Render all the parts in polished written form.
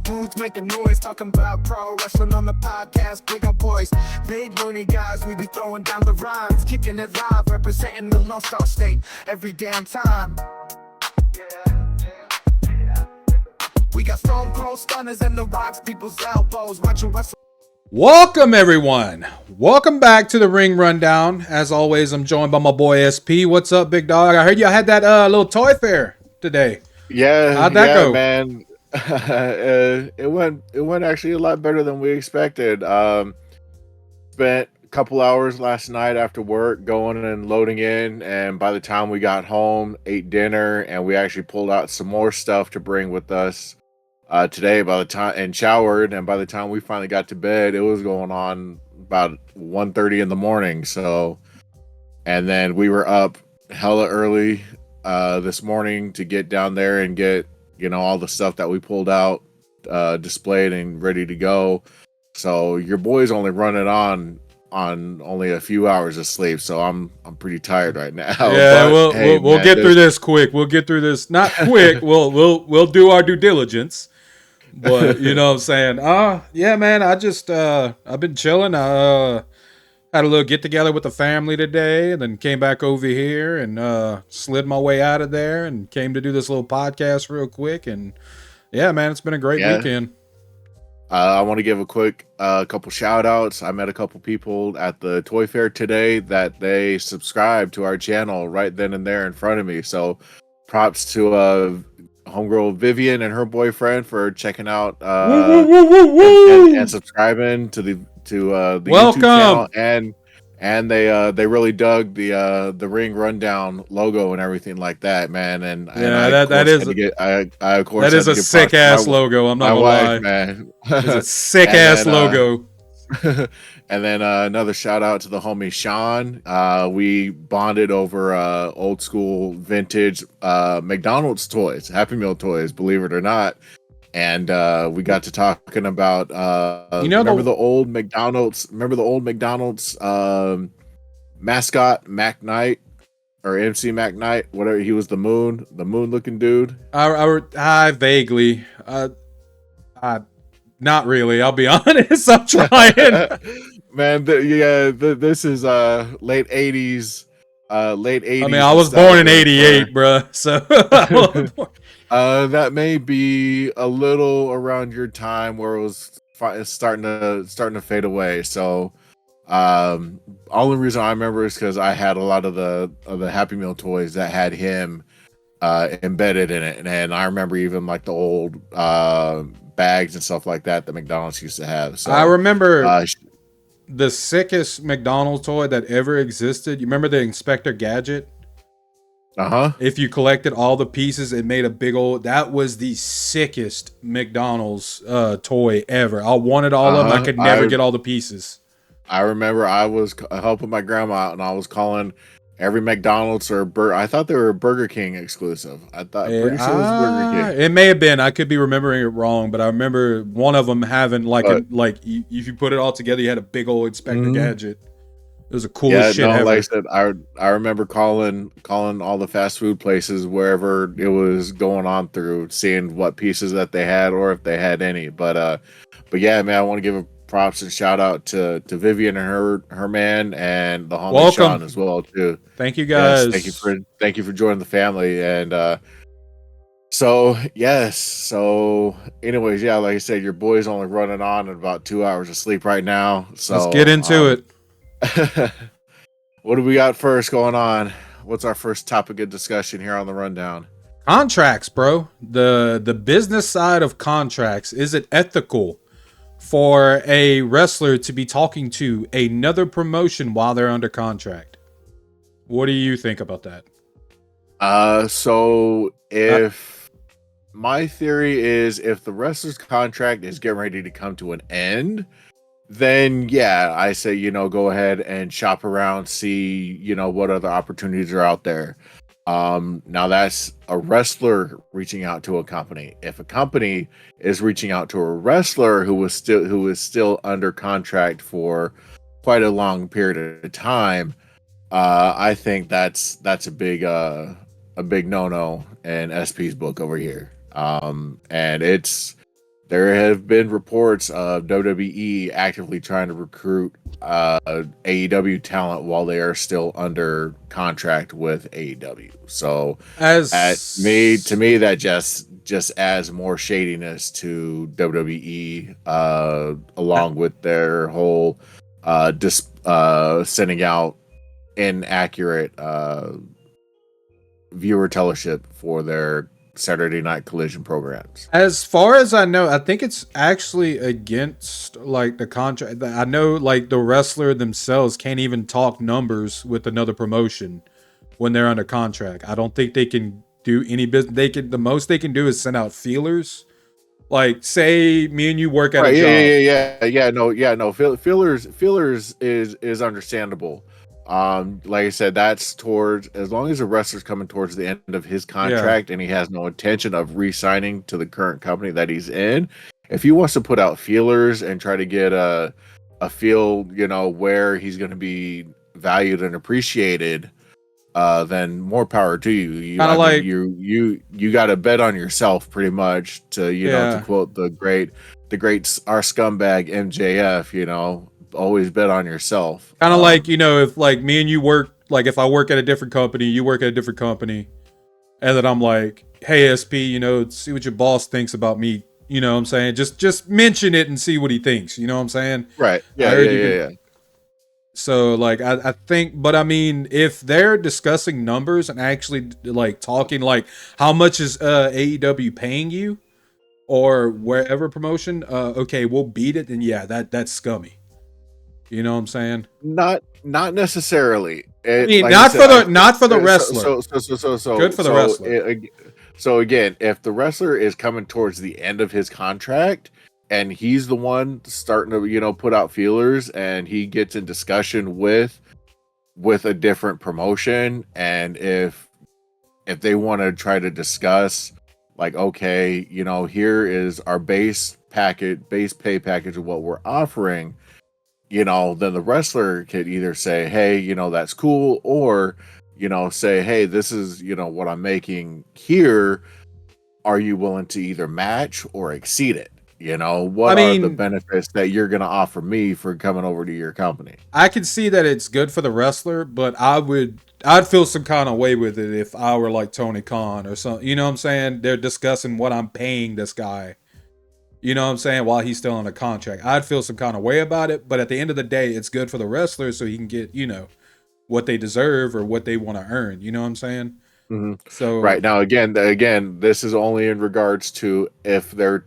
booth making noise, talking about pro wrestling on the podcast. Big up boys, big loony guys, we be throwing down the rhymes, keeping it live, representing the Lone Star State every damn time. We got Stone Cold Stunners and the rocks people's elbows, watching wrestling. Welcome everyone. Welcome back to the Ring Rundown. As always, I'm joined by my boy SP. What's up, big dog? I heard y'all had that little toy fair today. Yeah, how'd that go, man? It went actually a lot better than we expected. Spent a couple hours last night after work going and loading in, and by the time we got home, ate dinner, and we actually pulled out some more stuff to bring with us today. By the time and showered, and by the time we finally got to bed, it was going on about 1:30 in the morning. So, and then we were up hella early this morning to get down there and get all the stuff that we pulled out displayed and ready to go. So your boy's only running on only a few hours of sleep, so I'm pretty tired right now. Yeah, but, we'll get through this quick. We'll get through this not quick. we'll do our due diligence. But you know what I'm saying? Yeah, man, I've been chilling. Had a little get together with the family today, and then came back over here and slid my way out of there and came to do this little podcast real quick. And yeah, man, it's been a great weekend. I want to give a quick couple shout outs. I met a couple people at the toy fair today that they subscribed to our channel right then and there in front of me. So props to homegirl Vivian and her boyfriend for checking out and subscribing to the Welcome. YouTube channel, and they really dug the Ring Rundown logo and everything like that, man. And that is a sick ass logo. I'm not gonna lie, man. It's a sick ass logo. And then another shout out to the homie Sean. We bonded over old school vintage McDonald's toys, Happy Meal toys, believe it or not. And we got to talking about remember the old McDonald's mascot Mac Knight, or MC Mac Knight, whatever. He was the moon looking dude. I vaguely not really, I'll be honest. I'm trying. Man, this is late 80s. I mean, I was born in 88, bro. So that may be a little around your time where it was starting to fade away. So only reason I remember is because I had a lot of the Happy Meal toys that had him embedded in it, and I remember even like the old bags and stuff like that McDonald's used to have. So I remember the sickest McDonald's toy that ever existed. You remember the Inspector Gadget? If you collected all the pieces, it made a big old. That was the sickest McDonald's toy ever. I wanted all of them. I could never get all the pieces. I remember I was helping my grandma out, and I was calling every McDonald's I thought they were Burger King exclusive. Pretty sure it was Burger King. It may have been. I could be remembering it wrong, but I remember one of them having if you put it all together, you had a big old Inspector Gadget. It was a coolest shit ever. Like I said, I remember calling all the fast food places wherever it was going on through, seeing what pieces that they had or if they had any. But yeah, man, I want to give a props and shout out to Vivian and her man, and the homie Sean as well too. Thank you guys. Yes, thank you for joining the family. And so anyways, yeah, like I said, your boy's only running on about 2 hours of sleep right now. So let's get into it. What do we got first going on? What's our first topic of discussion here on the rundown? Contracts, bro. The business side of contracts. Is it ethical for a wrestler to be talking to another promotion while they're under contract? What do you think about that? So if my theory is, if the wrestler's contract is getting ready to come to an end, then yeah, I say, go ahead and shop around, see, what other opportunities are out there. Now that's a wrestler reaching out to a company. If a company is reaching out to a wrestler who is still under contract for quite a long period of time, I think that's a big no-no in SP's book over here. And it's there have been reports of WWE actively trying to recruit AEW talent while they are still under contract with AEW. So to me, that just adds more shadiness to WWE, along with their whole sending out inaccurate viewer tellership for their Saturday Night Collision programs. As far as I know, I think it's actually against like the contract. I know like the wrestler themselves can't even talk numbers with another promotion when they're under contract. I don't think they can do any business. The most they can do is send out feelers. Like, say me and you work at a job. Feelers is understandable. Like I said, that's towards, as long as the wrestler's coming towards the end of his contract and he has no intention of re-signing to the current company that he's in. If he wants to put out feelers and try to get a feel, where he's going to be valued and appreciated, then more power to you. You got to bet on yourself pretty much to to quote the great our scumbag MJF. Always bet on yourself. Kind of like, if like me and you work, like if I work at a different company, you work at a different company, and then I'm like, hey SP, see what your boss thinks about me. You know what I'm saying? Just mention it and see what he thinks. You know what I'm saying? Right. Yeah. So like I think, but I mean, if they're discussing numbers and actually like talking like how much is AEW paying you or wherever promotion, okay, we'll beat it, then yeah, that's scummy. You know what I'm saying? Not necessarily. I mean, like not for the wrestler. So good for the wrestler. So again, if the wrestler is coming towards the end of his contract and he's the one starting to put out feelers and he gets in discussion with a different promotion, and if they want to try to discuss like, okay, here is our base pay package of what we're offering. Then the wrestler could either say, hey, that's cool, or, say, hey, this is, what I'm making here. Are you willing to either match or exceed it? What are the benefits that you're going to offer me for coming over to your company? I can see that it's good for the wrestler, but I'd feel some kind of way with it if I were like Tony Khan or something. You know what I'm saying? They're discussing what I'm paying this guy. You know what I'm saying? While he's still on a contract, I'd feel some kind of way about it. But at the end of the day, it's good for the wrestler so he can get, what they deserve or what they want to earn. You know what I'm saying? Mm-hmm. So right now, again, this is only in regards to if they're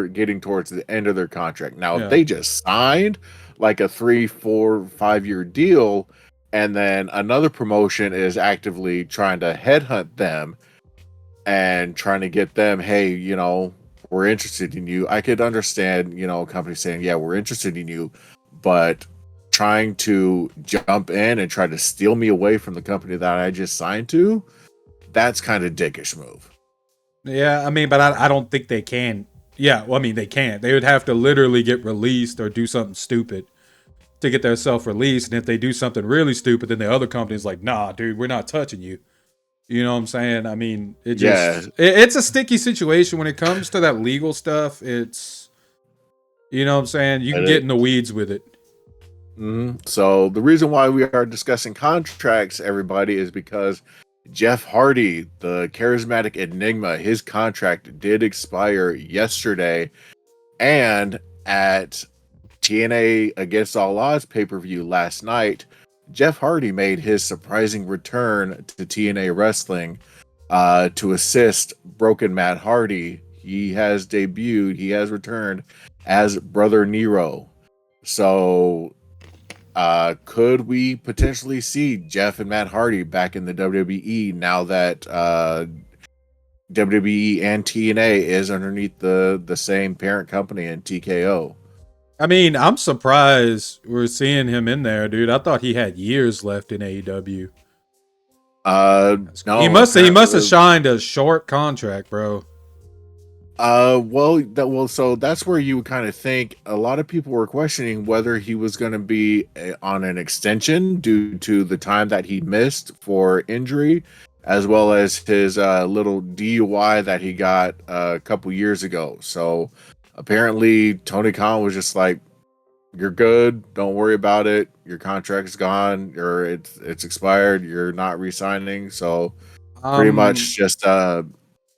getting towards the end of their contract. Now, if they just signed like a 3, 4, 5-year deal, and then another promotion is actively trying to headhunt them and trying to get them, hey, we're interested in you. I could understand, a company saying, yeah, we're interested in you, but trying to jump in and try to steal me away from the company that I just signed to, that's kind of dickish move. Yeah, I mean, but I don't think they can. Yeah, well, I mean, they can't. They would have to literally get released or do something stupid to get themselves released. And if they do something really stupid, then the other company's like, nah, dude, we're not touching you. You know what I'm saying? I mean, it's a sticky situation when it comes to that legal stuff. It's, you know what I'm saying? You can get in the weeds with it. Mm-hmm. So the reason why we are discussing contracts, everybody, is because Jeff Hardy, the charismatic enigma, his contract did expire yesterday. And at TNA Against All Odds pay-per-view last night, Jeff Hardy made his surprising return to TNA Wrestling to assist Broken Matt Hardy. He has debuted, he has returned as Brother Nero. So could we potentially see Jeff and Matt Hardy back in the WWE now that WWE and TNA is underneath the same parent company in TKO? I mean, I'm surprised we're seeing him in there, dude. I thought he had years left in AEW. No, he must have shined a short contract, bro. So that's where you would kind of think a lot of people were questioning whether he was going to be on an extension due to the time that he missed for injury, as well as his little DUI that he got a couple years ago. So apparently Tony Khan was just like, "You're good. Don't worry about it. Your contract's gone, or it's expired. You're not re-signing. So pretty much just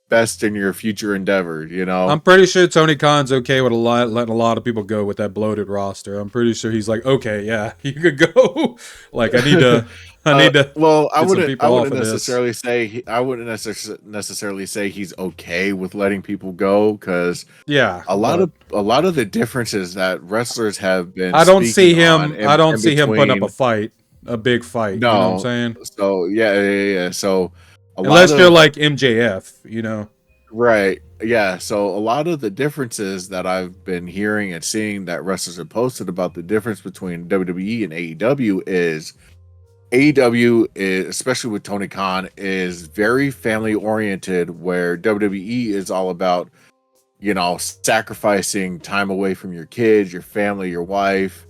best in your future endeavor, you know." I'm pretty sure Tony Khan's okay with letting a lot of people go with that bloated roster. I'm pretty sure he's like, okay, yeah, you could go. Like, I need to. Well, I get some wouldn't. people I off wouldn't of this. necessarily say. I wouldn't necessarily say he's okay with letting people go, because Yeah, a lot of the differences that wrestlers have been. I don't see speaking on him. I don't see him putting up between- a fight, a big fight. You know what I'm No, saying? so yeah. So Unless you're like MJF, you know. right, yeah. So a lot of the differences that I've been hearing and seeing that wrestlers have posted about the difference between WWE and AEW is AEW is, especially with Tony Khan, is very family oriented, where WWE is all about, you know, sacrificing time away from your kids, your family, your wife,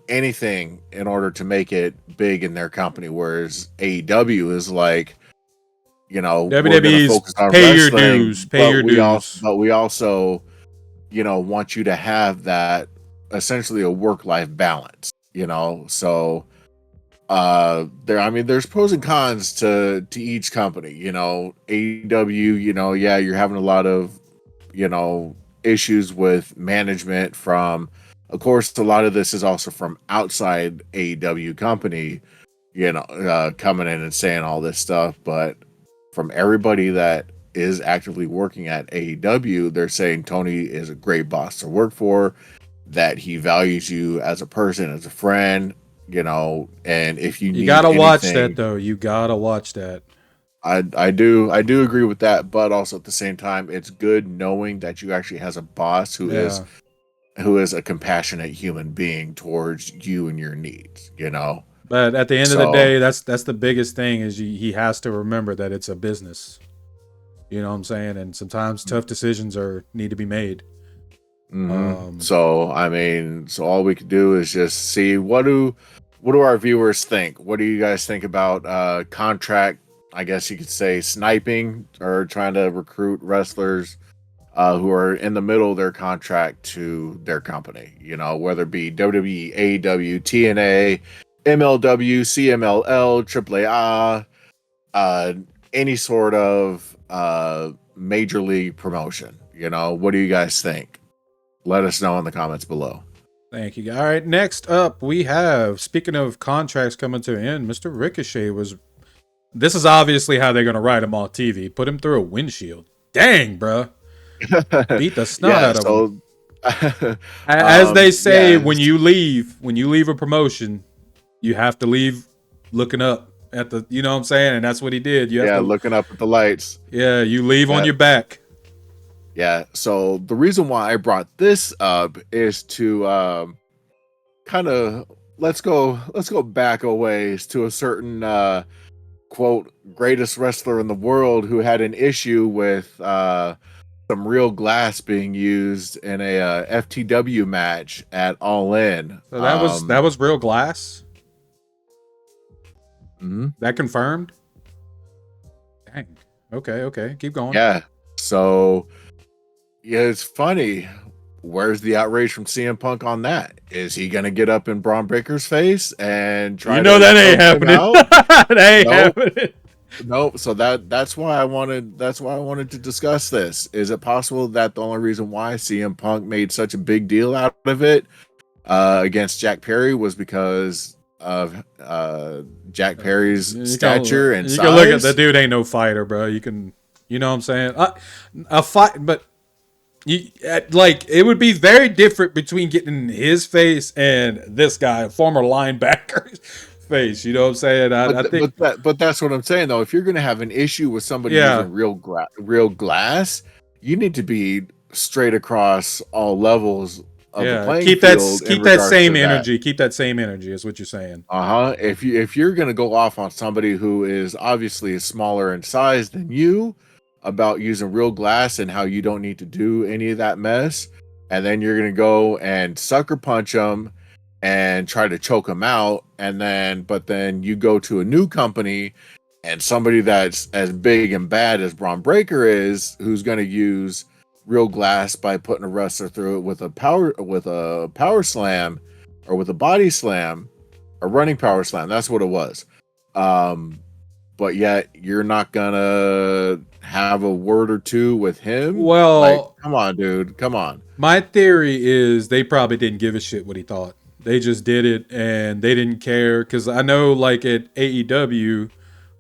anything in order to make it big in their company. Whereas AEW is like, you know, we're gonna WWE's focus on pay your wrestling, dues, pay your dues. but we also, you know, want you to have that essentially a work-life balance, you know. So there's pros and cons to each company, you know. AEW, you know, yeah, you're having a lot of, you know, issues with management from, of course, a lot of this is also from outside AEW company, you know, coming in and saying all this stuff, but from everybody that is actively working at AEW, they're saying Tony is a great boss to work for, that he values you as a person, as a friend, you know. And if you gotta watch anything, that though. You gotta watch that. I do agree with that, but also at the same time, it's good knowing that you actually has a boss who is a compassionate human being towards you and your needs, you know. But at the end of the day, that's the biggest thing is he has to remember that it's a business. You know what I'm saying? And sometimes tough decisions need to be made. So I mean, so all we could do is just see what do our viewers think? What do you guys think about contract? I guess you could say sniping, or trying to recruit wrestlers who are in the middle of their contract to their company. You know, whether it be WWE, AEW, TNA, MLW, CMLL, AAA, any sort of major league promotion. You know, what do you guys think? Let us know in the comments below. Thank you. All right, next up we have, speaking of contracts coming to an end, Mr. Ricochet was. This is obviously how they're gonna write him on TV. Put him through a windshield. Dang, bro. Beat the snot out of him. As they say, when you leave a promotion, you have to leave looking up at the, you know what I'm saying? And that's what he did. You have to, looking up at the lights. Yeah, you leave on your back. Yeah, so the reason why I brought this up is to kind of let's go back a ways to a certain quote greatest wrestler in the world who had an issue with some real glass being used in a FTW match at All In. So that was real glass. That confirmed. Dang. Okay. Keep going. Yeah. So yeah, it's funny. Where's the outrage from CM Punk on that? Is he gonna get up in Braun Breaker's face and try? You know that ain't happening. That ain't happening. Nope. So that's why I wanted to discuss this. Is it possible that the only reason why CM Punk made such a big deal out of it against Jack Perry was because of Jack Perry's stature and size? You can look at the dude ain't no fighter, bro. You know what I'm saying? A fight, but it would be very different between getting his face and this guy, former linebacker. Face, you know what I'm saying? I think, but that's what I'm saying though. If you're gonna have an issue with somebody using real glass, you need to be straight across all levels of the playing field. Keep that same energy. Keep that same energy is what you're saying. If you're gonna go off on somebody who is obviously smaller in size than you about using real glass and how you don't need to do any of that mess, and then you're gonna go and sucker punch them and try to choke them out, but then you go to a new company and somebody that's as big and bad as Braun Breaker is, who's going to use real glass by putting a wrestler through it with a power slam or with a body slam, a running power slam. That's what it was. But yet you're not gonna have a word or two with him. Well, like, come on, dude, come on. My theory is they probably didn't give a shit what he thought. They just did it and they didn't care. Because I know, like at AEW,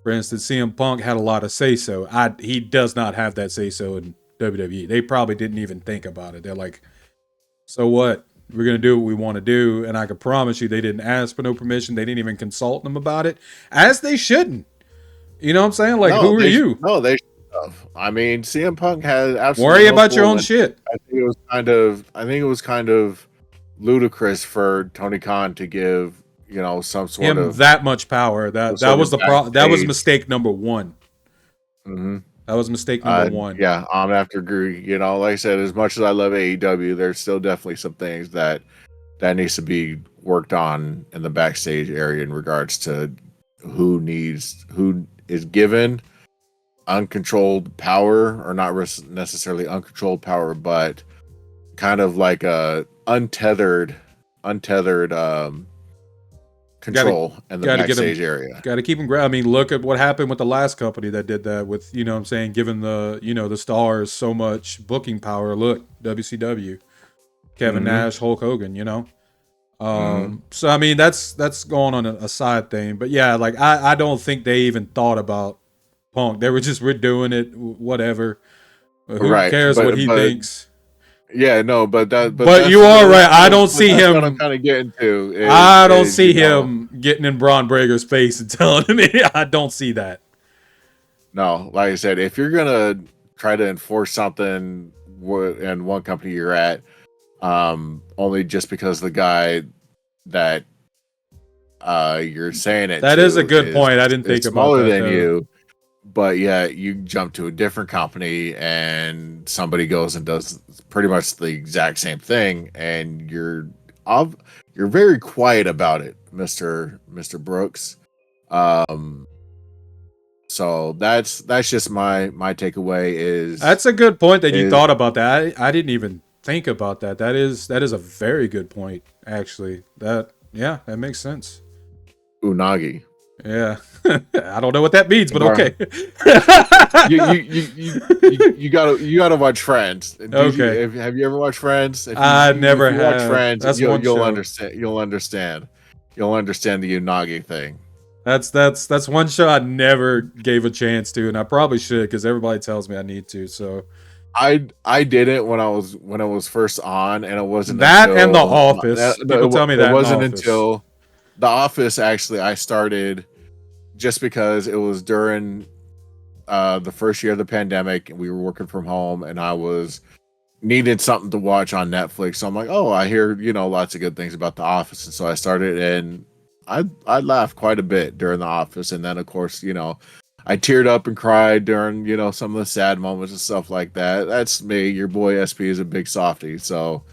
for instance, CM Punk had a lot of say so. He does not have that say so in WWE. They probably didn't even think about it. They're like, so what? We're going to do what we want to do. And I can promise you they didn't ask for no permission. They didn't even consult them about it, as they shouldn't. You know what I'm saying? Like, No, who are you? No, they should have. I mean, CM Punk has absolutely Worry no about your pull, own and shit. I think it was kind of ludicrous for Tony Khan to give, some sort Him of that much power. That sort was of the problem. That was backstage. mistake number one. Mhm. That was mistake number one. Yeah, I'm gonna have to agree. Like I said, as much as I love AEW, there's still definitely some things that needs to be worked on in the backstage area in regards to who is given uncontrolled power, or not necessarily uncontrolled power, but kind of like a untethered control in the backstage area. Got to keep him. I mean, look at what happened with the last company that did that with, what I'm saying, giving the stars so much booking power. Look, WCW, Kevin Nash, Hulk Hogan, So I mean, that's going on a side thing, but yeah, like I don't think they even thought about Punk. They were just, we're doing it, whatever. Who cares what he thinks? Yeah, no, but you are right. I don't see him. What I'm kind of getting to. I don't see him getting in Braun Breaker's face and telling him. I don't see that. No, like I said, if you're gonna try to enforce something in one company you're at, only just because the guy that you're saying it, that is a good point. I didn't think about smaller that, than though. you. But yeah, you jump to a different company and somebody goes and does pretty much the exact same thing, and you're very quiet about it, Mr. Brooks. So that's just my takeaway is that's a good point that you thought about that. I didn't even think about that. That is a very good point, actually. That makes sense. Unagi. Yeah. I don't know what that means, but okay. you gotta watch Friends. Okay. Have you ever watched Friends? I never have. Watch Friends. That's you'll understand. You'll understand the Unagi thing. That's one show I never gave a chance to, and I probably should, because everybody tells me I need to. So I didn't when it was first on, and it wasn't that until, and The Office. People tell me that it wasn't in The Office. until The Office. Actually, I started just because it was during the first year of the pandemic, and we were working from home, and I needed something to watch on Netflix. So I'm like, oh, I hear lots of good things about The Office, and so I started, and I laughed quite a bit during The Office, and then of course I teared up and cried during some of the sad moments and stuff like that. That's me. Your boy SP is a big softie, so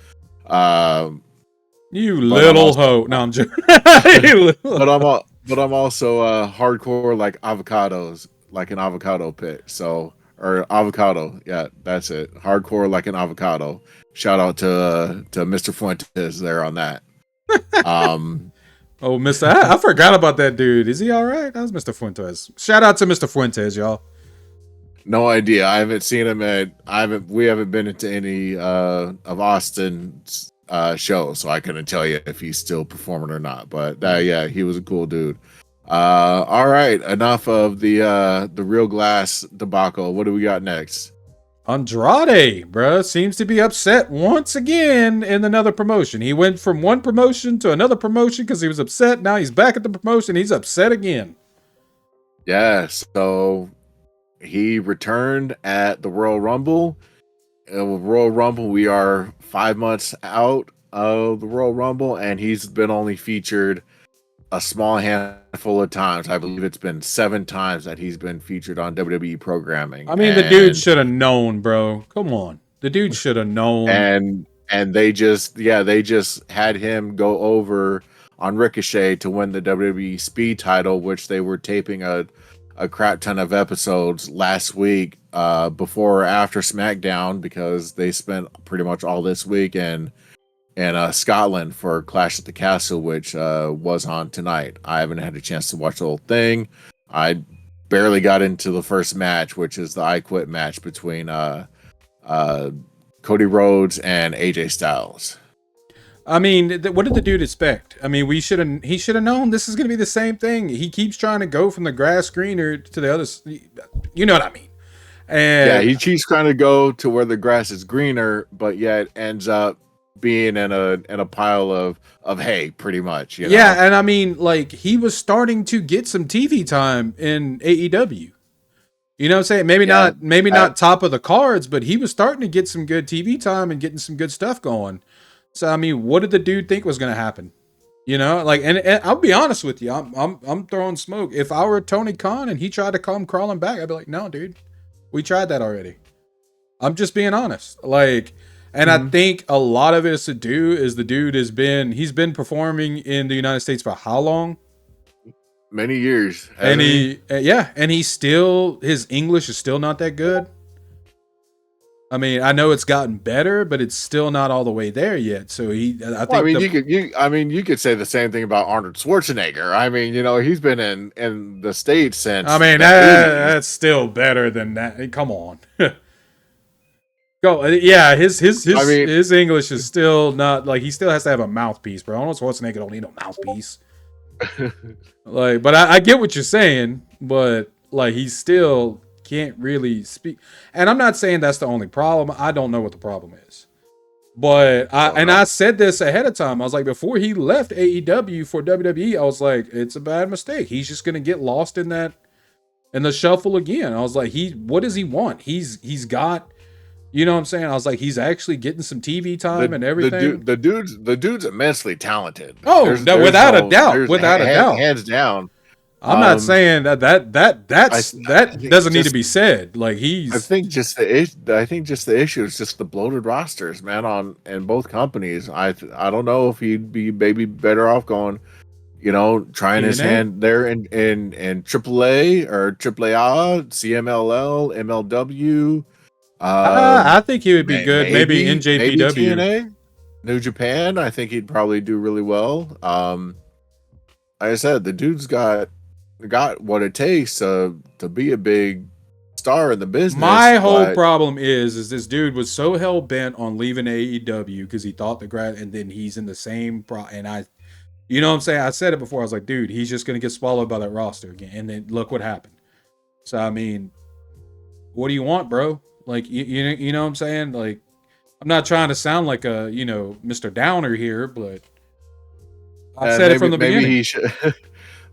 you little hoe. No, I'm joking. But I'm also hardcore like avocados, like an avocado pit. So, or avocado. Yeah, that's it. Hardcore like an avocado. Shout out to Mr. Fuentes there on that. Oh, Mr. I forgot about that dude. Is he all right? That was Mr. Fuentes. Shout out to Mr. Fuentes, y'all. No idea. I haven't seen him we haven't been into any of Austin's shows, so I couldn't tell you if he's still performing or not. But yeah, he was a cool dude. All right, enough of the Real Glass debacle. What do we got next? Andrade, bruh, seems to be upset once again in another promotion. He went from one promotion to another promotion because he was upset. Now he's back at the promotion. He's upset again. Yeah, so he returned at the Royal Rumble. Royal Rumble, we are 5 months out of the Royal Rumble, and he's been only featured a small handful of times. I believe it's been 7 times that he's been featured on WWE programming. I mean, the dude should have known, bro. Come on. The dude should have known. And they just had him go over on Ricochet to win the WWE Speed title, which they were taping a a crap ton of episodes last week, before or after SmackDown, because they spent pretty much all this week in Scotland for Clash at the Castle, which was on tonight. I haven't had a chance to watch the whole thing. I barely got into the first match, which is the I Quit match between Cody Rhodes and AJ Styles. I mean, what did the dude expect? I mean, he should have known this is going to be the same thing. He keeps trying to go from the grass greener to the other. You know what I mean? And yeah, he keeps trying to go to where the grass is greener, but yet ends up being in a pile of hay, pretty much. You know? Yeah, and I mean, like, he was starting to get some TV time in AEW. You know what I'm saying? Maybe not top of the cards, but he was starting to get some good TV time and getting some good stuff going. So I mean, what did the dude think was going to happen? You know, like, and I'll be honest with you, I'm throwing smoke. If I were Tony Khan and he tried to come crawling back, I'd be like, no, dude, we tried that already. I'm just being honest. Like, and I think a lot of it is to do is the dude he's been performing in the United States for how long? Many years. And his English is still not that good. I mean, I know it's gotten better, but it's still not all the way there yet. So you could say the same thing about Arnold Schwarzenegger. I mean, you know, he's been in the States since. I mean, that's still better than that. Come on. Go. Yeah, his English is still not, like, he still has to have a mouthpiece, bro. Arnold Schwarzenegger don't need no mouthpiece. Like, but I get what you're saying, but like, he still can't really speak. And I'm not saying that's the only problem. I don't know what the problem is. But I said this ahead of time. I was like, before he left AEW for WWE, I was like, it's a bad mistake. He's just gonna get lost in the shuffle again. I was like, what does he want? He's got, you know what I'm saying? I was like, he's actually getting some TV time and everything. The dude's immensely talented. Oh, without a doubt. Hands down. I'm not saying that doesn't need to be said. Like, I think just the issue is just the bloated rosters, man, in both companies. I don't know if he'd be maybe better off going, you know, trying his hand there in AAA or AAA, CMLL, MLW. I think he would be good. Maybe NJPW, maybe TNA, New Japan. I think he'd probably do really well. Like I said, the dude's got what it takes to be a big star in the business. My whole problem is this dude was so hell bent on leaving AEW because he thought and then he's in the same you know what I'm saying? I said it before. I was like, dude, he's just gonna get swallowed by that roster again. And then look what happened. So I mean, what do you want, bro? Like, you know what I'm saying? Like, I'm not trying to sound like a, you know, Mr. Downer here, but I said it from the beginning. Maybe he should.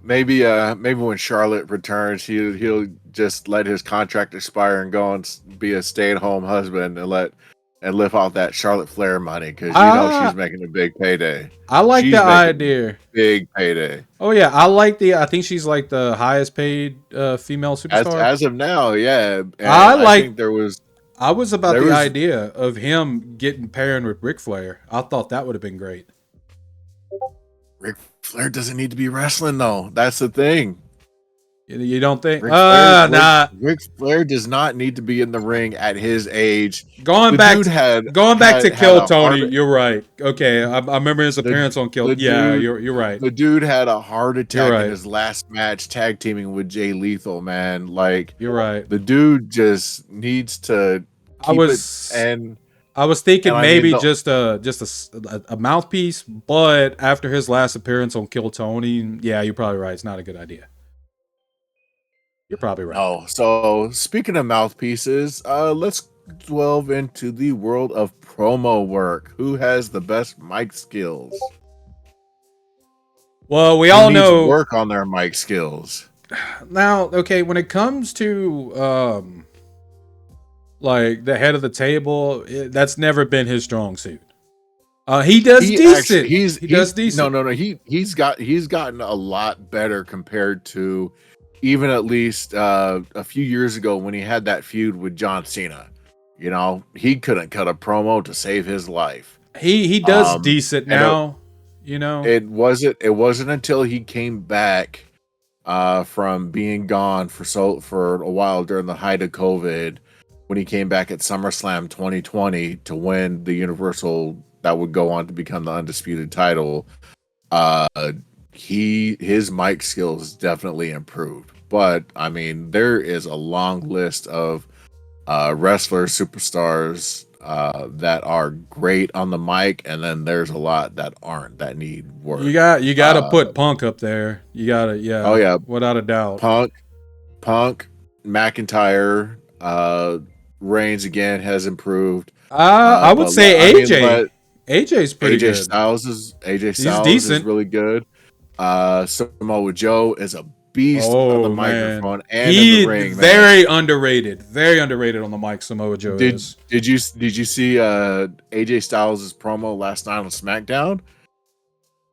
Maybe when Charlotte returns, he'll just let his contract expire and go and be a stay-at-home husband and live off that Charlotte Flair money, because you know she's making a big payday. I like the idea. Big payday. Oh yeah, I think she's like the highest paid female superstar as of now. Yeah, and I was about the idea of him pairing with Ric Flair. I thought that would have been great. Ric Flair doesn't need to be wrestling, though. That's the thing. You don't think? Ric Flair does not need to be in the ring at his age. Going back to Kill Tony, you're right. Okay, I remember his appearance on Kill. Yeah, you're right. The dude had a heart attack in his last match, tag teaming with Jay Lethal. Man, like, you're right. The dude just needs to. I was thinking maybe just a mouthpiece, but after his last appearance on Kill Tony, yeah, you're probably right. It's not a good idea. You're probably right. Oh, so speaking of mouthpieces, let's delve into the world of promo work. Who has the best mic skills? Well, we all know work on their mic skills. Now, okay, when it comes to like the head of the table, that's never been his strong suit. He does decent. He does decent. No. He's gotten a lot better compared to even at least a few years ago when he had that feud with John Cena. You know, he couldn't cut a promo to save his life. He does decent now. You know, it wasn't until he came back from being gone for a while during the height of COVID, when he came back at SummerSlam 2020 to win the Universal that would go on to become the undisputed title. His mic skills definitely improved. But I mean, there is a long list of wrestlers, superstars that are great on the mic, and then there's a lot that aren't, that need work. You got to put Punk up there. You got to, yeah. Oh yeah, without a doubt. Punk, McIntyre, Reigns again has improved. I would say AJ. AJ's pretty good. AJ Styles decent. is really good. Samoa Joe is a beast on the microphone and in the ring. Very underrated. Very underrated on the mic. Samoa Joe is. Did you see AJ Styles' promo last night on SmackDown?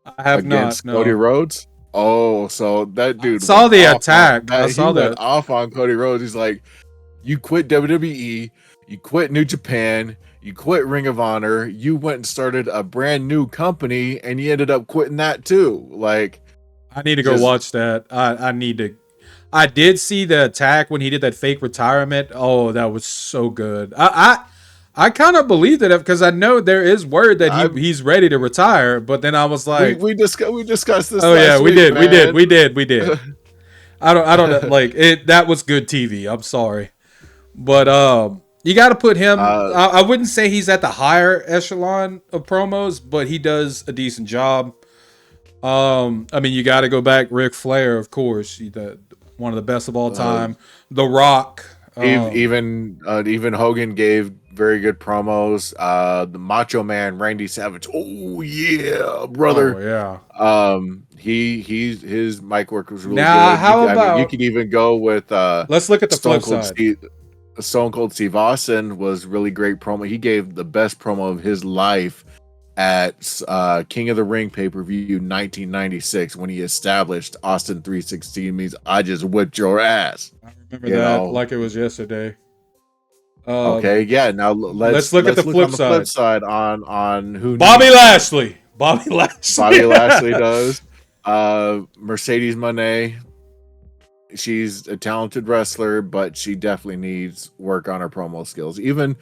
I have against not. Cody Rhodes. Oh, so that dude saw the attack. I saw that off on Cody Rhodes. He's like, "You quit WWE, you quit New Japan, you quit Ring of Honor, you went and started a brand new company, and you ended up quitting that too." Like, I need to go watch that. I need to. I did see the attack when he did that fake retirement. Oh, that was so good. I kind of believed it because I know there is word that he's ready to retire. But then I was like, we discussed this. Oh yeah, we did. I don't like it. That was good TV. I'm sorry, but you got to put him. I wouldn't say he's at the higher echelon of promos, but he does a decent job. I mean, you got to go back. Ric Flair, of course, one of the best of all time. The Rock. Even Hogan gave very good promos. The Macho Man, Randy Savage. Oh yeah, brother. Oh yeah. His mic work was really good. How about you can even go with let's look at the flip side. Stone Cold Steve Austin was really great promo. He gave the best promo of his life at King of the Ring pay-per-view 1996 when he established Austin 316 means I just whipped your ass. I remember that like it was yesterday. Okay, yeah. Now let's look at the flip side on who Bobby Lashley. Bobby Lashley does. Mercedes Moné. She's a talented wrestler, but she definitely needs work on her promo skills. Even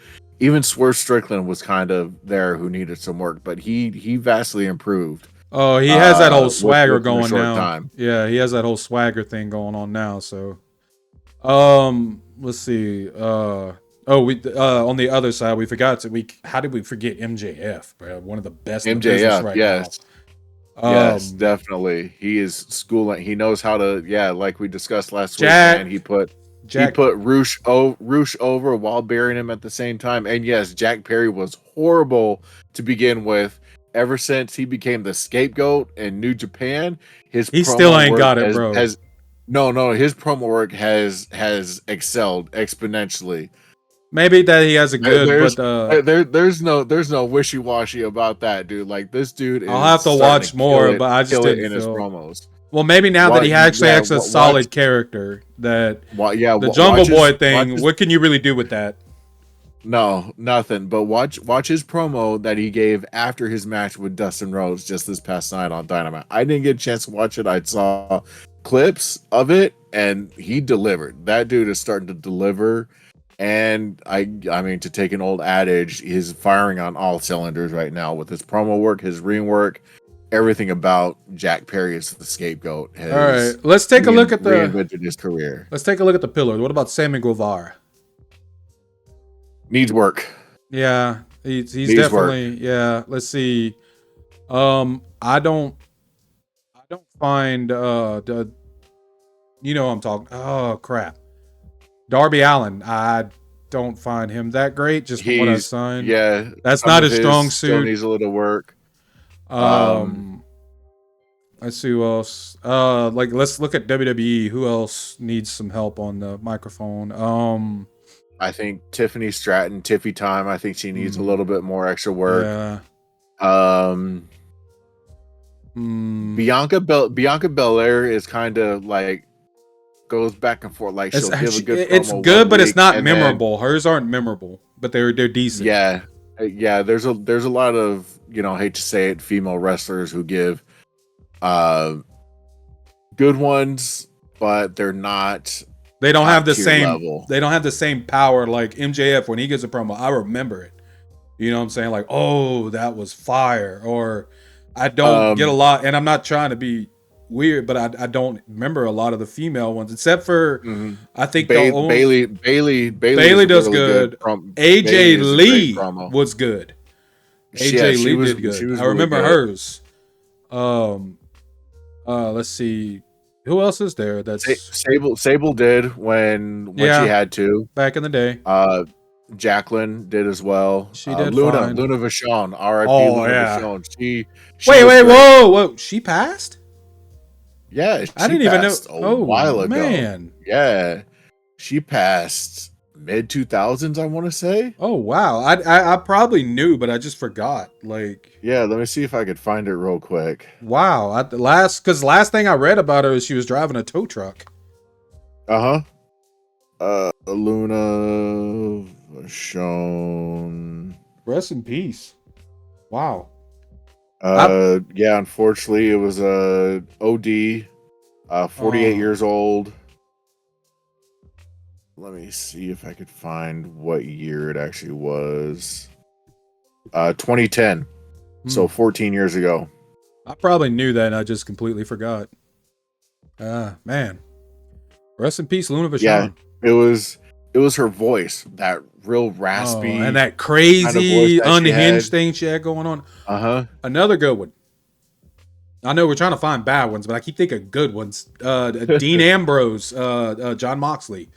Swerve Strickland was kind of there who needed some work, but he vastly improved. Oh, he has that whole swagger going now. Time. Yeah, he has that whole swagger thing going on now. So, let's see. On the other side, we forgot to. How did we forget MJF, bro? One of the best in the business right now. Yes, definitely. He is schooling. He knows how to. Yeah, like we discussed last week. Man, he put Roosh over while burying him at the same time. And yes, Jack Perry was horrible to begin with. Ever since he became the scapegoat in New Japan, he still ain't got it, bro. No, his promo work has excelled exponentially. Maybe that he has a good, there's no wishy-washy about that, dude. Like, this dude is, I'll have to watch more, but I just didn't in his promos. Well, maybe now that he actually has a solid character, the Jungle Boy thing. What can you really do with that? No, nothing. But watch his promo that he gave after his match with Dustin Rhodes just this past night on Dynamite. I didn't get a chance to watch it. I saw clips of it, and he delivered. That dude is starting to deliver. And I mean, to take an old adage, he's firing on all cylinders right now with his promo work, his ring work, everything about Jack Perry as the scapegoat. All right, let's take a look at reinvented his career. Let's take a look at the pillars. What about Sammy Guevara? Needs work. Yeah, he's definitely work. Yeah. Let's see. I don't find I'm talking. Oh crap. Darby Allin, I don't find him that great. Just from what I've seen. Yeah, that's not his strong suit. Still needs a little work. Let's see who else. Let's look at WWE. Who else needs some help on the microphone? I think Tiffany Stratton, Tiffy Time. I think she needs a little bit more extra work. Yeah. Bianca Belair is kind of like goes back and forth. Like, she'll give a good promo. It's good, but it's not memorable. Hers aren't memorable, but they're decent. Yeah. There's a lot of, hate to say it, female wrestlers who give good ones, but they're not. They don't have the Top-tier same level. they don't have the same power like MJF when he gets a promo. I remember it. You know what I'm saying? Like, oh, that was fire. Or I don't get a lot, and I'm not trying to be weird, but I don't remember a lot of the female ones, except for I think Bailey does good. AJ Lee was good. AJ Lee did good. I remember hers. Let's see. Who else is there? That's Sable did when she had to back in the day. Jacqueline did as well. She did Luna fine. Luna Vachon, R.I.P. Luna Vachon. She wait, whoa! She passed? Yeah, I didn't even know. A while ago. Man, yeah, she passed mid 2000s. I want to say. Oh wow, I probably knew, but I just forgot. Like, yeah, let me see if I could find it real quick. Wow, last thing I read about her is she was driving a tow truck. Luna Vachon. Rest in peace. Wow. Yeah, unfortunately, it was a OD. 48 years old. Let me see if I could find what year it actually was. 2010. So 14 years ago. I probably knew that and I just completely forgot. Man. Rest in peace, Luna Vachon. Yeah, it was her voice, that real raspy and that crazy kind of unhinged thing she had going on. Another good one. I know we're trying to find bad ones, but I keep thinking of good ones. Dean Ambrose, John Moxley,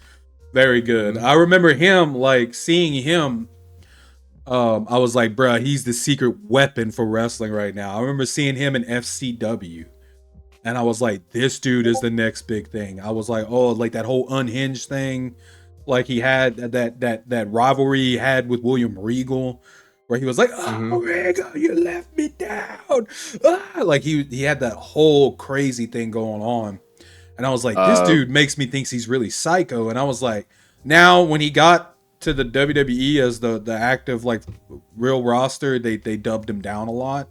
very good. I remember him, like seeing him. I was like, bruh, he's the secret weapon for wrestling right now. I remember seeing him in FCW. And I was like, this dude is the next big thing. I was like, oh, like that whole unhinged thing. Like he had that rivalry he had with William Regal, where he was like, oh, Regal, you left me down. Like he had that whole crazy thing going on. And I was like, this dude makes me think he's really psycho. And I was like, now when he got to the WWE as the active, like real roster, they dubbed him down a lot.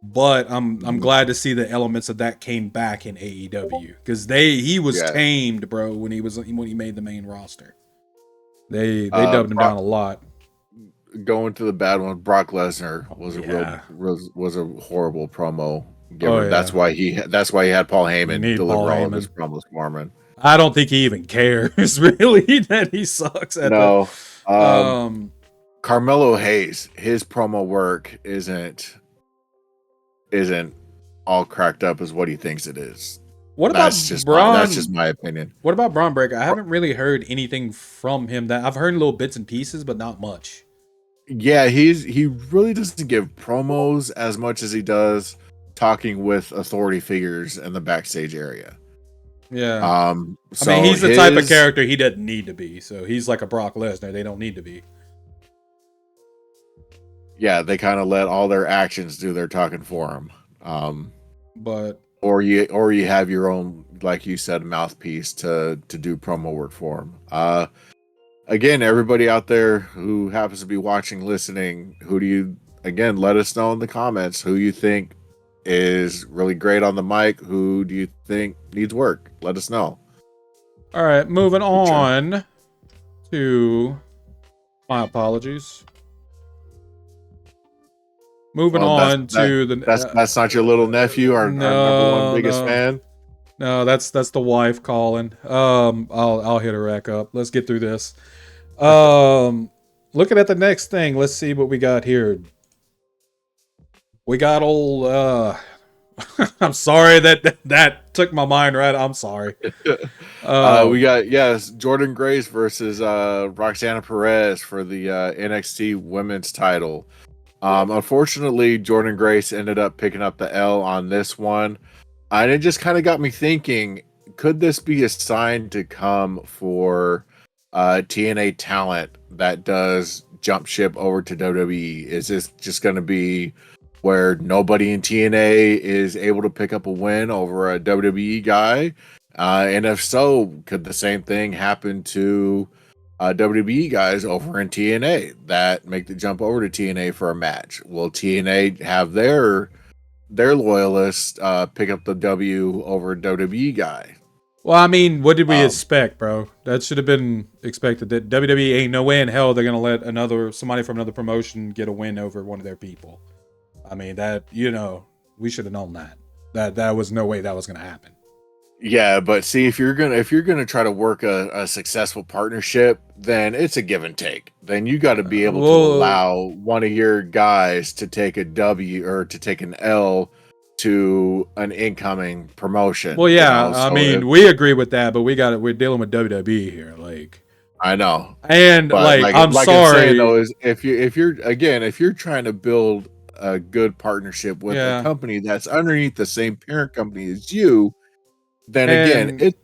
But I'm glad to see the elements of that came back in AEW because he was tamed, bro, when he made the main roster. They dubbed him down a lot. Going to the bad one, Brock Lesnar was a horrible promo giver. That's why he had Paul Heyman deliver all of his promos for him. I don't think he even cares really that he sucks at Carmelo Hayes, his promo work isn't all cracked up as what he thinks it is. What about Braun? That's just my opinion. What about Braun Breaker? I haven't really heard anything from him. That I've heard little bits and pieces, but not much. Yeah, he really doesn't give promos as much as he does talking with authority figures in the backstage area. Yeah. So I mean, he's the type of character he doesn't need to be. So he's like a Brock Lesnar. They don't need to be. Yeah, they kind of let all their actions do their talking for them. But or you have your own, like you said, mouthpiece to do promo work for them. Again, everybody out there who happens to be watching, listening, let us know in the comments who you think is really great on the mic. Who do you think needs work? Let us know. All right, moving on to my apologies. Moving on to that's not your little nephew, our number one biggest fan. No, that's the wife calling. I'll hit her rack up. Let's get through this. Looking at the next thing, let's see what we got here. We got old. I'm sorry that took my mind right. I'm sorry. We got Jordan Grace versus Roxana Perez for the NXT Women's title. Unfortunately, Jordan Grace ended up picking up the L on this one. And it just kind of got me thinking, could this be a sign to come for TNA talent that does jump ship over to WWE? Is this just going to be where nobody in TNA is able to pick up a win over a WWE guy? And if so, could the same thing happen to WWE guys over in TNA that make the jump over to TNA for a match? Will TNA have their loyalists pick up the W over a WWE guy? Well, I mean, what did we Um, expect, bro? That should have been expected. That WWE ain't no way in hell they're gonna let somebody from another promotion get a win over one of their people. I mean, that we should have known that. That was no way that was gonna happen. Yeah, but see, if you're gonna try to work a successful partnership, then it's a give and take. Then you got to be able to Well, allow one of your guys to take a W or to take an L to an incoming promotion. well, you yeah. know? I So mean, we agree with that, but we're dealing with WWE here, like, I know, and but like, I'm like I'm saying though, sorry. is if you're trying to build a good partnership with a Yeah, company that's underneath the same parent company as you, then again, and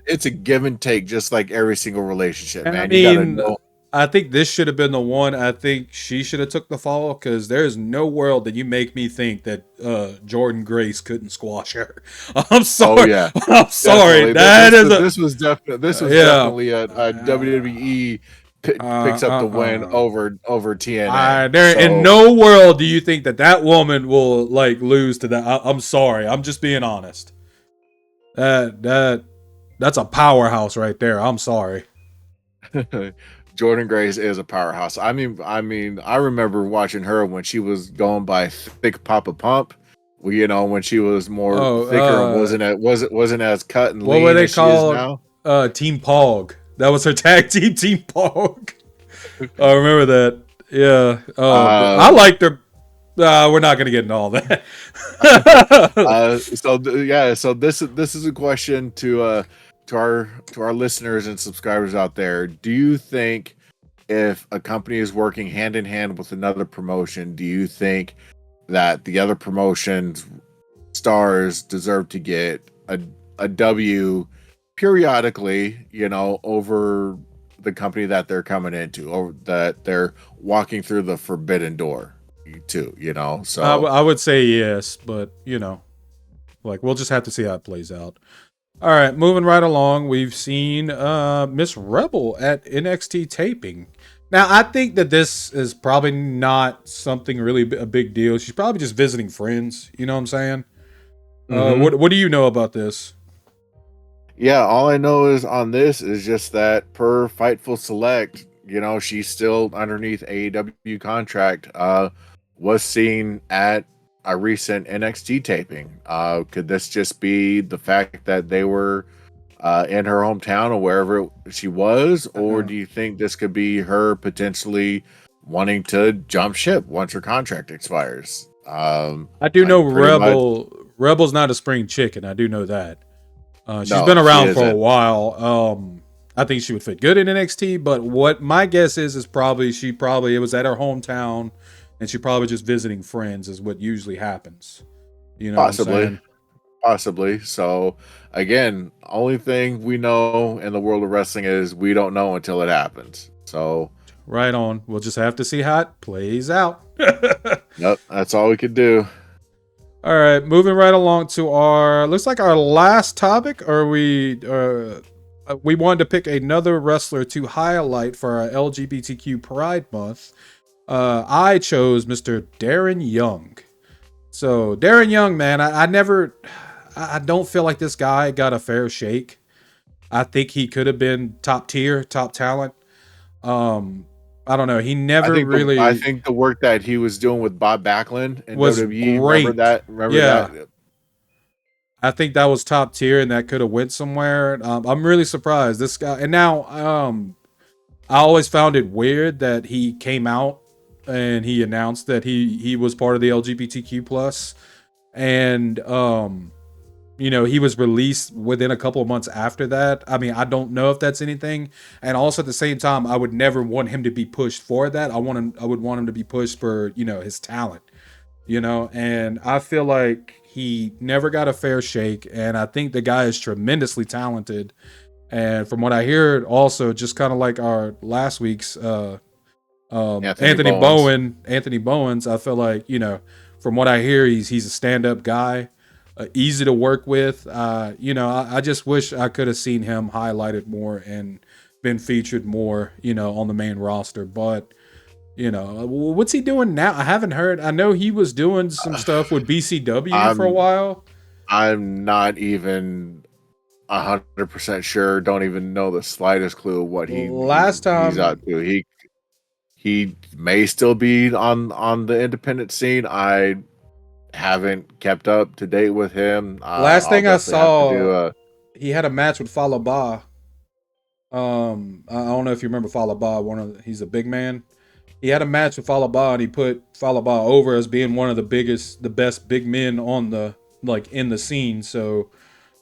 it's a give and take, just like every single relationship, and I man. You got to mean, know. I think this should have been the one. I think she should have took the fall because there's no world that you make me think that Jordan Grace couldn't squash her. I'm Oh sorry. yeah, I'm sorry. definitely. That is a This was yeah. definitely a WWE picks up the win Uh. over TNA. There in So no world do you think that woman will like lose to that. I'm sorry. I'm just being honest. That's a powerhouse right there. I'm sorry. Jordan Grace is a powerhouse. I remember watching her when she was going by Thick Papa Pump. Well, when she was more Oh, thicker and wasn't as cut and what were lean they as she is called? now. Team Pog. That was her tag team, Team Pog. I remember that. Yeah. I liked her. We're not gonna get into all that. So this is a question to our listeners and subscribers out there. Do you think if a company is working hand in hand with another promotion, do you think that the other promotion's stars deserve to get a W periodically, over the company that they're coming into, or that they're walking through the forbidden door to, so I would say yes, but like we'll just have to see how it plays out. All right, moving right along, we've seen Miss Rebel at NXT taping. Now, I think that this is probably not something really a big deal. She's probably just visiting friends. You know what I'm saying? Mhm. What do you know about this? Yeah, all I know is on this is just that per Fightful Select, she's still underneath AEW contract. Was seen at a recent NXT taping. Could this just be the fact that they were in her hometown or wherever she was, or do you think this could be her potentially wanting to jump ship once her contract expires? I do know Pretty much. Rebel's not a spring chicken. I do know that. She's No, been she around for a isn't. while. I think she would fit good in NXT, but what my guess is probably it was at her hometown and she probably just visiting friends is what usually happens. You know what I'm Possibly. saying? Possibly. So again, only thing we know in the world of wrestling is we don't know until it happens. So Right on. We'll just have to see how it plays out. yep, that's all we could do. All right, moving right along to our looks like our last topic. Or we wanted to pick another wrestler to highlight for our LGBTQ Pride Month. I chose Mr. Darren Young. So Darren Young, man, I don't feel like this guy got a fair shake. I think he could have been top tier, top talent. I don't know. He never really I think the work that he was doing with Bob Backlund in was WWE, great. remember that? Remember Yeah. that? I think that was top tier, and that could have went somewhere. I'm really surprised this guy. And now, I always found it weird that he came out and he announced that he was part of the LGBTQ plus, and he was released within a couple of months after that. I mean, I don't know if that's anything. And also at the same time, I would never want him to be pushed for that. I would want him to be pushed for his talent. And I feel like he never got a fair shake, and I think the guy is tremendously talented. And from what I hear, also just kind of like our last week's Anthony Bowens, I feel like from what I hear, he's a stand-up guy, easy to work with. I just wish I could have seen him highlighted more and been featured more, on the main roster. But what's he doing now? I haven't heard. I know he was doing some stuff with BCW for a while. I'm not even 100% sure. Don't even know the slightest clue what Last he's time, out to. He may still be on the independent scene. I haven't kept up to date with him. last I'll thing I definitely have to do saw, a. he had a match with Falaba. I don't know if you remember Falaba. He's a big man. He had a match with Falaba, and he put Falaba over as being one of the best big men on the in the scene. So,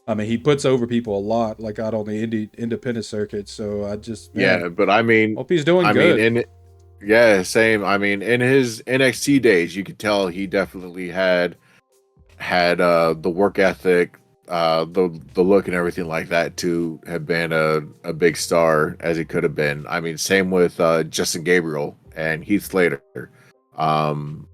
I mean, he puts over people a lot, like out on the independent circuit. So I just, man, Yeah, but I mean, hope he's doing I mean, good. yeah, same. I mean, in his NXT days, you could tell he definitely had the work ethic, the look and everything like that to have been a big star as he could have been. I mean, same with Justin Gabriel and Heath Slater. Um,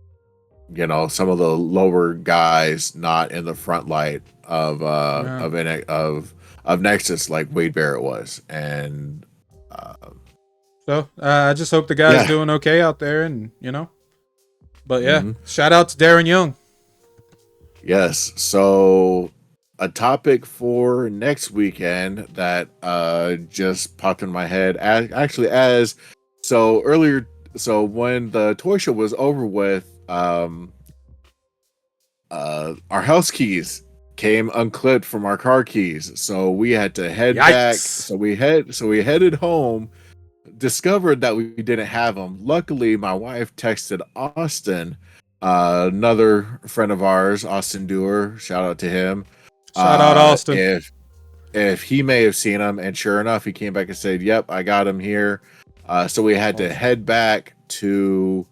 some of the lower guys not in the front light Yeah. of Nexus like Wade Barrett was, and So I just hope the guy's yeah. doing okay out there, and But yeah, Mhm. shout out to Darren Young. Yes. So a topic for next weekend that just popped in my head as so earlier, so when the toy show was over with, our house keys came unclipped from our car keys, so we had to head back. Yikes. So we headed home, discovered that we didn't have them. Luckily, my wife texted Austin, another friend of ours, Austin Dewar. Shout out to him. Shout out Austin. If he may have seen him, and sure enough, he came back and said, "Yep, I got him here." So we had to head back to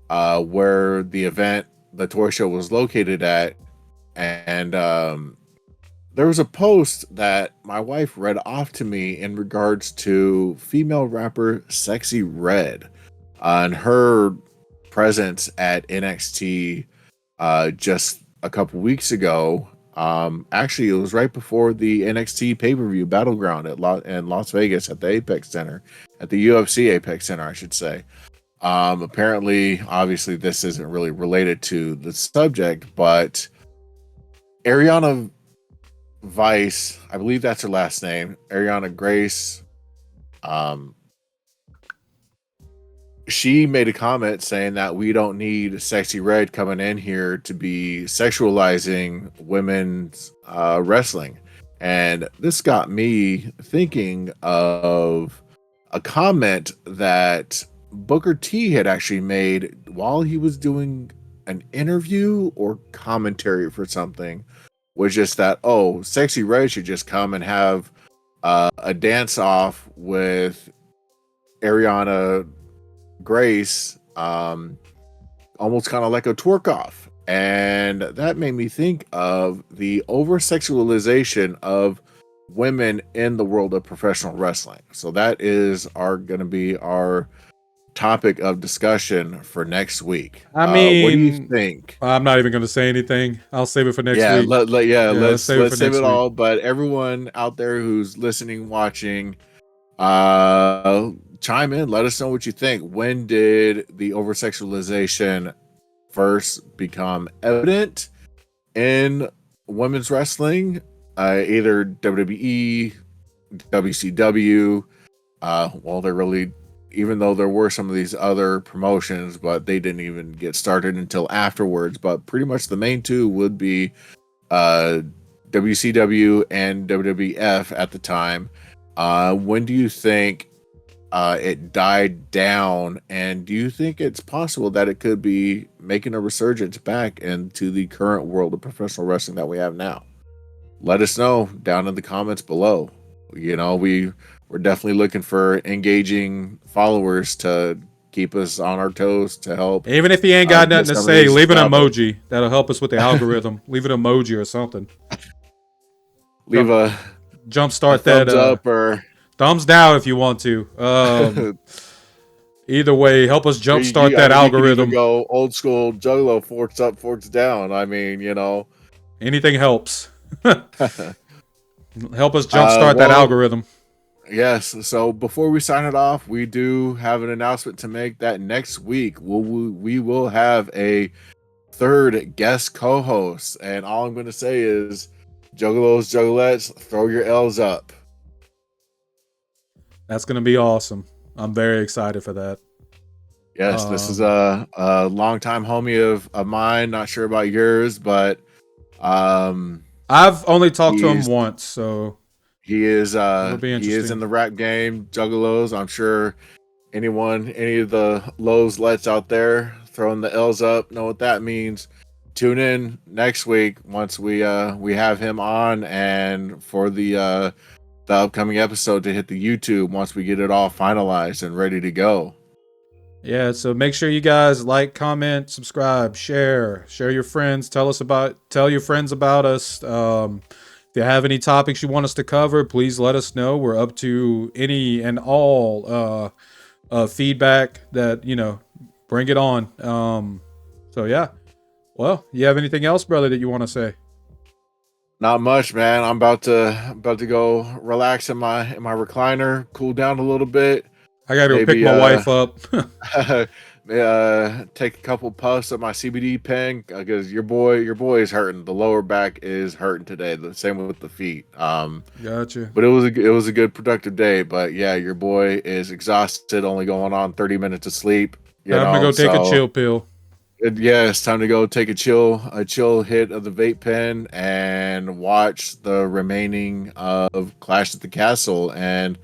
where the toy show was located at, and there was a post that my wife read off to me in regards to female rapper Sexy Red and her presence at NXT just a couple weeks ago. Actually, it was right before the NXT pay-per-view Battleground in Las Vegas at the Apex Center, at the UFC Apex Center, I should say. Apparently, obviously, this isn't really related to the subject, but Ariana Vice, I believe that's her last name, Ariana Grace, she made a comment saying that we don't need Sexy Red coming in here to be sexualizing women's wrestling. And this got me thinking of a comment that Booker T had actually made while he was doing an interview or commentary for something, was just that, oh, Sexy Red should just come and have a dance off with Ariana Grace, almost kind of like a twerk off. And that made me think of the over sexualization of women in the world of professional wrestling. So that is going to be our topic of discussion for next week. I mean, what do you think? I'm not even going to say anything. I'll save it for next Yeah, week. let's save it for save next it week. all. But everyone out there who's listening, watching, chime in. Let us know what you think. When did the over sexualization first become evident in women's wrestling? Either WWE, WCW. Well, they're really, even though there were some of these other promotions, but they didn't even get started until afterwards. But pretty much the main two would be WCW and WWF at the time. When do you think it died down, and do you think it's possible that it could be making a resurgence back into the current world of professional wrestling that we have now? Let us know down in the comments below. We're definitely looking for engaging followers to keep us on our toes, to help. Even if he ain't got nothing to say, leave an topics. emoji. That'll help us with the algorithm. Leave an emoji or something. Leave a Jumpstart thumbs that up or thumbs down if you want to. Either way, help us jumpstart that algorithm. You can go old school Juggalo, forks up, forks down. I mean, anything helps. Help us jumpstart that algorithm. Yes. So before we sign it off, we do have an announcement to make that next week we will have a third guest co-host, and all I'm going to say is Juggalos, juggalettes, throw your L's up. That's gonna be awesome. I'm very excited for that. Yes, this is a longtime homie of mine. Not sure about yours, but I've only talked to him once, so he is be he is in the rap game. Juggalos. I'm sure any of the lows lets out there throwing the L's up know what that means. Tune in next week once we have him on, and for the upcoming episode to hit the YouTube once we get it all finalized and ready to go. yeah. So make sure you guys like, comment, subscribe, share your friends. Tell your friends about us. If you have any topics you want us to cover, please let us know. We're up to any and all feedback that, bring it on. So yeah. Well, you have anything else, brother, that you want to say? Not much, man. I'm about to go relax in my recliner, cool down a little bit. I gotta go pick my wife up. Take a couple puffs of my CBD pen because your boy is hurting. The lower back is hurting today. The same with the feet. Gotcha. But it was a good productive day. But yeah, your boy is exhausted. Only going on 30 minutes of sleep. Time to go take a chill pill. Yeah, it's time to go take a chill hit of the vape pen and watch the remaining of Clash at the Castle. And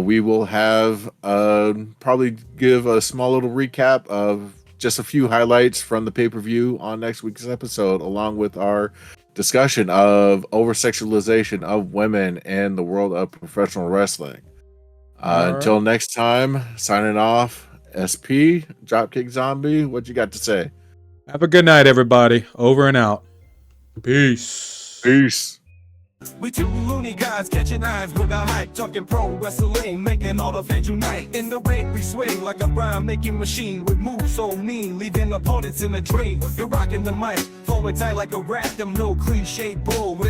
we will have probably give a small little recap of just a few highlights from the pay-per-view on next week's episode, along with our discussion of over-sexualization of women in the world of professional wrestling. Until next time, signing off. SP, Dropkick Zombie, what you got to say? Have a good night, everybody. Over and out. Peace. Peace. We two loony guys catching eyes with our hype, talking pro wrestling, making all the fans unite. In the ring we swing like a rhyme-making machine with moves so mean, leaving opponents in a dream. You're rocking the mic, forward tight like a rat, them no cliche bull with